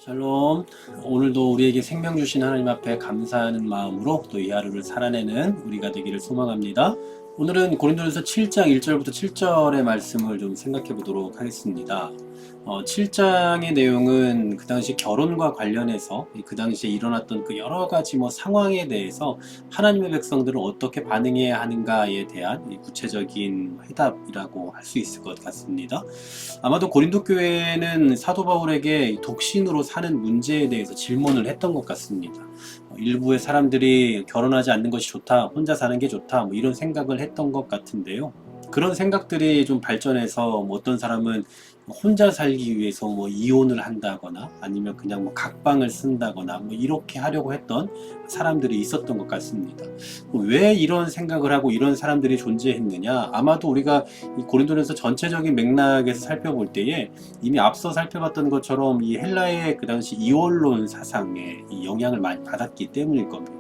샬롬. 오늘도 우리에게 생명 주신 하나님 앞에 감사하는 마음으로 또 이 하루를 살아내는 우리가 되기를 소망합니다. 오늘은 고린도전서 7장 1절부터 7절의 말씀을 좀 생각해 보도록 하겠습니다. 7장의 내용은 그 당시 결혼과 관련해서 그 당시에 일어났던 그 여러 가지 상황에 대해서 하나님의 백성들은 어떻게 반응해야 하는가에 대한 구체적인 해답이라고 할 수 있을 것 같습니다. 아마도 고린도 교회는 사도 바울에게 독신으로 사는 문제에 대해서 질문을 했던 것 같습니다. 일부의 사람들이 결혼하지 않는 것이 좋다, 혼자 사는 게 좋다, 이런 생각을 했던 것 같은데요. 그런 생각들이 좀 발전해서 어떤 사람은 혼자 살기 위해서 이혼을 한다거나 아니면 그냥 각방을 쓴다거나 이렇게 하려고 했던 사람들이 있었던 것 같습니다. 왜 이런 생각을 하고 이런 사람들이 존재했느냐? 아마도 우리가 이 고린도전서 전체적인 맥락에서 살펴볼 때에 이미 앞서 살펴봤던 것처럼 이 헬라의 그 당시 이원론 사상에 이 영향을 많이 받았기 때문일 겁니다.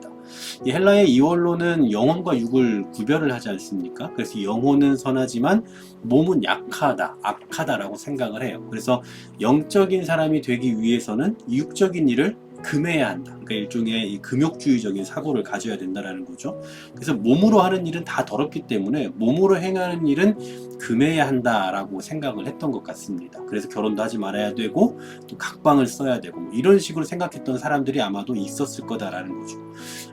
이 헬라의 이원론은 영혼과 육을 구별을 하지 않습니까? 그래서 영혼은 선하지만 몸은 약하다, 악하다라고 생각을 해요. 그래서 영적인 사람이 되기 위해서는 육적인 일을 금해야 한다. 그러니까 일종의 이 금욕주의적인 사고를 가져야 된다라는 거죠. 그래서 몸으로 하는 일은 다 더럽기 때문에 몸으로 행하는 일은 금해야 한다라고 생각을 했던 것 같습니다. 그래서 결혼도 하지 말아야 되고 또 각방을 써야 되고 이런 식으로 생각했던 사람들이 아마도 있었을 거다라는 거죠.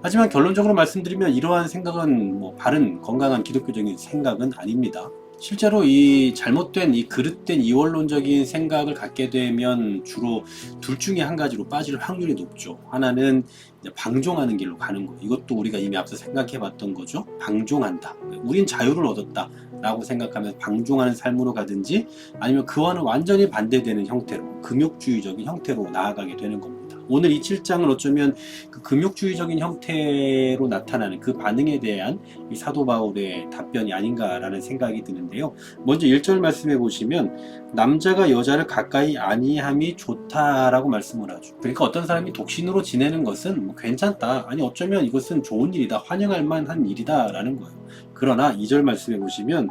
하지만 결론적으로 말씀드리면 이러한 생각은 바른 건강한 기독교적인 생각은 아닙니다. 실제로 이 잘못된 이 그릇된 이원론적인 생각을 갖게 되면 주로 둘 중에 한 가지로 빠질 확률이 높죠. 하나는 이제 방종하는 길로 가는 거. 이것도 우리가 이미 앞서 생각해 봤던 거죠. 방종한다. 우린 자유를 얻었다 라고 생각하면서 방종하는 삶으로 가든지 아니면 그와는 완전히 반대되는 형태로 금욕주의적인 형태로 나아가게 되는 겁니다. 오늘 이 7장은 어쩌면 그 금욕주의적인 형태로 나타나는 그 반응에 대한 이 사도 바울의 답변이 아닌가라는 생각이 드는데요. 먼저 1절 말씀해 보시면 남자가 여자를 가까이 아니함이 좋다라고 말씀을 하죠. 그러니까 어떤 사람이 독신으로 지내는 것은 괜찮다. 아니 어쩌면 이것은 좋은 일이다. 환영할 만한 일이다 라는 거예요. 그러나 2절 말씀해 보시면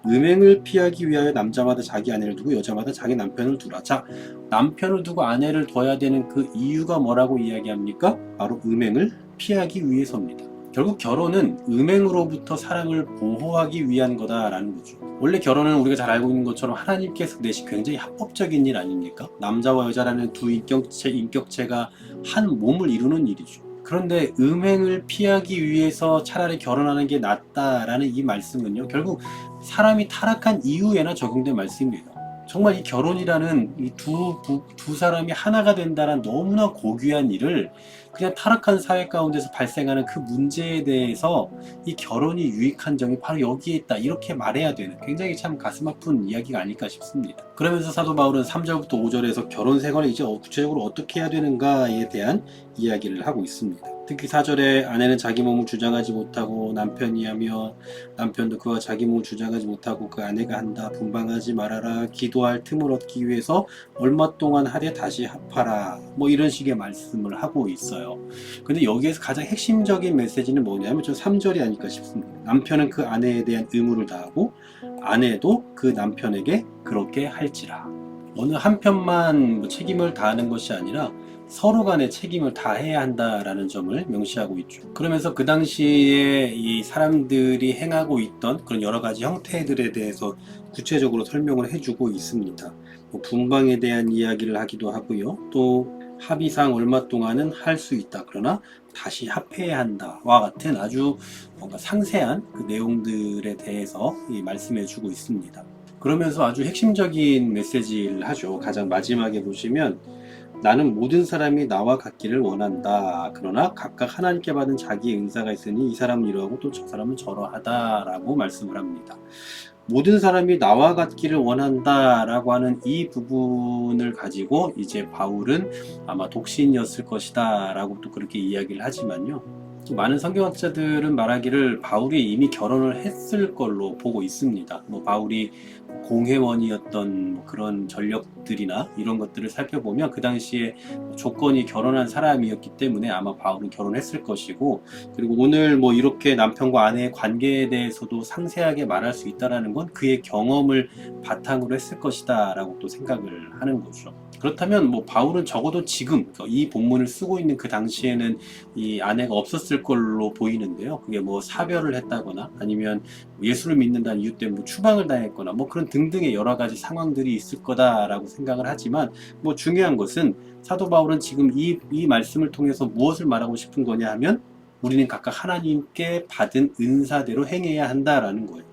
음행을 피하기 위하여 남자마다 자기 아내를 두고 여자마다 자기 남편을 두라. 자, 남편을 두고 아내를 둬야 되는 그 이유가 뭐라고 이야기합니까? 바로 음행을 피하기 위해서입니다. 결국 결혼은 음행으로부터 사람을 보호하기 위한 거다라는 거죠. 원래 결혼은 우리가 잘 알고 있는 것처럼 하나님께서 내신 굉장히 합법적인 일 아닙니까? 남자와 여자라는 두 인격체가 한 몸을 이루는 일이죠. 그런데 음행을 피하기 위해서 차라리 결혼하는 게 낫다라는 이 말씀은요, 결국 사람이 타락한 이후에나 적용된 말씀입니다. 정말 이 결혼이라는 이 두 사람이 하나가 된다는 너무나 고귀한 일을 그냥 타락한 사회 가운데서 발생하는 그 문제에 대해서 이 결혼이 유익한 점이 바로 여기에 있다. 이렇게 말해야 되는 굉장히 참 가슴 아픈 이야기가 아닐까 싶습니다. 그러면서 사도 바울은 3절부터 5절에서 결혼 생활을 이제 구체적으로 어떻게 해야 되는가에 대한 이야기를 하고 있습니다. 특히 4절에 아내는 자기 몸을 주장하지 못하고 남편이 하며 남편도 그와 자기 몸을 주장하지 못하고 그 아내가 한다. 분방하지 말아라. 기도할 틈을 얻기 위해서 얼마 동안 하되 다시 합하라. 이런 식의 말씀을 하고 있어요. 근데 여기에서 가장 핵심적인 메시지는 뭐냐면 저 3절이 아닐까 싶습니다. 남편은 그 아내에 대한 의무를 다하고 아내도 그 남편에게 그렇게 할지라. 어느 한편만 책임을 다하는 것이 아니라 서로 간의 책임을 다해야 한다라는 점을 명시하고 있죠. 그러면서 그 당시에 이 사람들이 행하고 있던 그런 여러 가지 형태들에 대해서 구체적으로 설명을 해주고 있습니다. 분방에 대한 이야기를 하기도 하고요. 또 합의상 얼마 동안은 할 수 있다. 그러나 다시 합해야 한다와 같은 아주 뭔가 상세한 그 내용들에 대해서 말씀해주고 있습니다. 그러면서 아주 핵심적인 메시지를 하죠. 가장 마지막에 보시면 나는 모든 사람이 나와 같기를 원한다. 그러나 각각 하나님께 받은 자기의 은사가 있으니 이 사람은 이러하고 또 저 사람은 저러하다라고 말씀을 합니다. 모든 사람이 나와 같기를 원한다라고 하는 이 부분을 가지고 이제 바울은 아마 독신이었을 것이다 라고 또 그렇게 이야기를 하지만요. 많은 성경학자들은 말하기를 바울이 이미 결혼을 했을 걸로 보고 있습니다. 바울이 공회원이었던 그런 전력들이나 이런 것들을 살펴보면 그 당시에 조건이 결혼한 사람이었기 때문에 아마 바울은 결혼했을 것이고, 그리고 오늘 이렇게 남편과 아내의 관계에 대해서도 상세하게 말할 수 있다는 건 그의 경험을 바탕으로 했을 것이다 라고 또 생각을 하는 거죠. 그렇다면 뭐 바울은 적어도 지금 이 본문을 쓰고 있는 그 당시에는 이 아내가 없었을 걸로 보이는데요. 그게 뭐 사별을 했다거나 아니면 예수를 믿는다는 이유 때문에 뭐 추방을 당했거나 뭐 그런 등등의 여러 가지 상황들이 있을 거다라고 생각을 하지만, 뭐 중요한 것은 사도 바울은 지금 이 말씀을 통해서 무엇을 말하고 싶은 거냐 하면, 우리는 각각 하나님께 받은 은사대로 행해야 한다라는 거예요.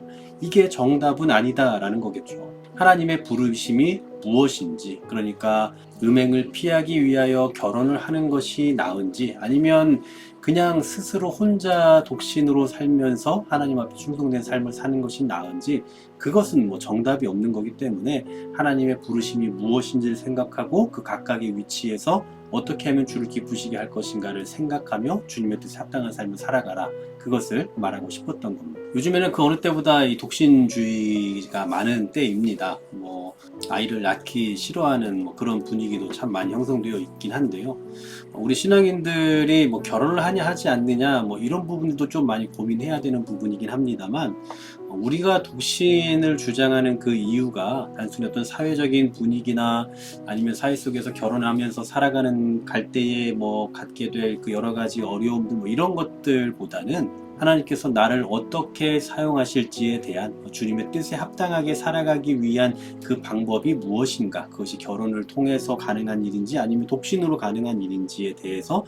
이게 정답은 아니다라는 거겠죠. 하나님의 부르심이 무엇인지, 그러니까 음행을 피하기 위하여 결혼을 하는 것이 나은지, 아니면 그냥 스스로 혼자 독신으로 살면서 하나님 앞에 충성된 삶을 사는 것이 나은지, 그것은 뭐 정답이 없는 거기 때문에 하나님의 부르심이 무엇인지를 생각하고 그 각각의 위치에서 어떻게 하면 주를 기쁘시게 할 것인가를 생각하며 주님의 뜻에 합당한 삶을 살아가라, 그것을 말하고 싶었던 겁니다. 요즘에는 그 어느 때보다 이 독신주의가 많은 때입니다. 뭐 아이를 낳기 싫어하는 뭐 그런 분위기도 참 많이 형성되어 있긴 한데요. 우리 신앙인들이 뭐 결혼을 하냐 하지 않느냐 뭐 이런 부분도 좀 많이 고민해야 되는 부분이긴 합니다만, 우리가 독신을 주장하는 그 이유가 단순히 어떤 사회적인 분위기나 아니면 사회 속에서 결혼하면서 살아가는 갈대에 뭐 갖게 될 그 여러 가지 어려움들 뭐 이런 것들보다는, 하나님께서 나를 어떻게 사용하실지에 대한 주님의 뜻에 합당하게 살아가기 위한 그 방법이 무엇인가, 그것이 결혼을 통해서 가능한 일인지 아니면 독신으로 가능한 일인지에 대해서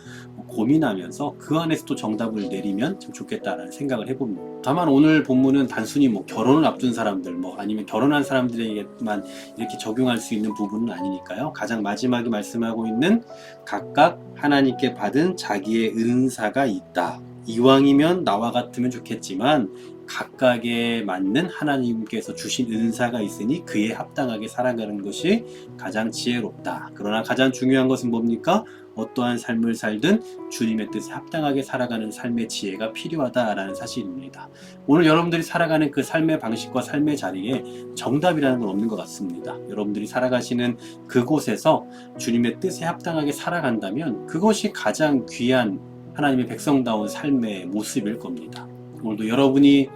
고민하면서 그 안에서 또 정답을 내리면 참 좋겠다라는 생각을 해봅니다. 다만 오늘 본문은 단순히 뭐 결혼을 앞둔 사람들 뭐 아니면 결혼한 사람들에게만 이렇게 적용할 수 있는 부분은 아니니까요. 가장 마지막에 말씀하고 있는 각각 하나님께 받은 자기의 은사가 있다. 이왕이면 나와 같으면 좋겠지만 각각에 맞는 하나님께서 주신 은사가 있으니 그에 합당하게 살아가는 것이 가장 지혜롭다. 그러나 가장 중요한 것은 뭡니까? 어떠한 삶을 살든 주님의 뜻에 합당하게 살아가는 삶의 지혜가 필요하다라는 사실입니다. 오늘 여러분들이 살아가는 그 삶의 방식과 삶의 자리에 정답이라는 건 없는 것 같습니다. 여러분들이 살아가시는 그곳에서 주님의 뜻에 합당하게 살아간다면 그것이 가장 귀한 하나님의 백성다운 삶의 모습일 겁니다. 오늘도 여러분이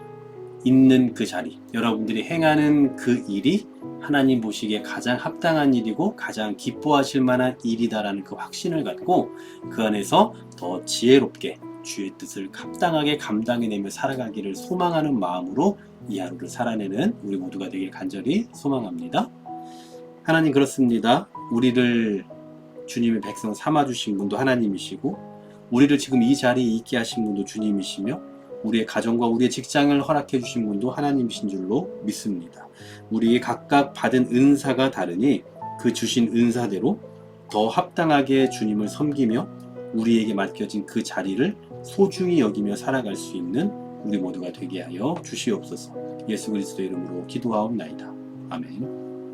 있는 그 자리, 여러분들이 행하는 그 일이 하나님 보시기에 가장 합당한 일이고 가장 기뻐하실 만한 일이다라는 그 확신을 갖고 그 안에서 더 지혜롭게 주의 뜻을 합당하게 감당해내며 살아가기를 소망하는 마음으로 이 하루를 살아내는 우리 모두가 되길 간절히 소망합니다. 하나님, 그렇습니다. 우리를 주님의 백성 삼아주신 분도 하나님이시고, 우리를 지금 이 자리에 있게 하신 분도 주님이시며, 우리의 가정과 우리의 직장을 허락해 주신 분도 하나님이신 줄로 믿습니다. 우리의 각각 받은 은사가 다르니 그 주신 은사대로 더 합당하게 주님을 섬기며 우리에게 맡겨진 그 자리를 소중히 여기며 살아갈 수 있는 우리 모두가 되게 하여 주시옵소서. 예수 그리스도 이름으로 기도하옵나이다. 아멘.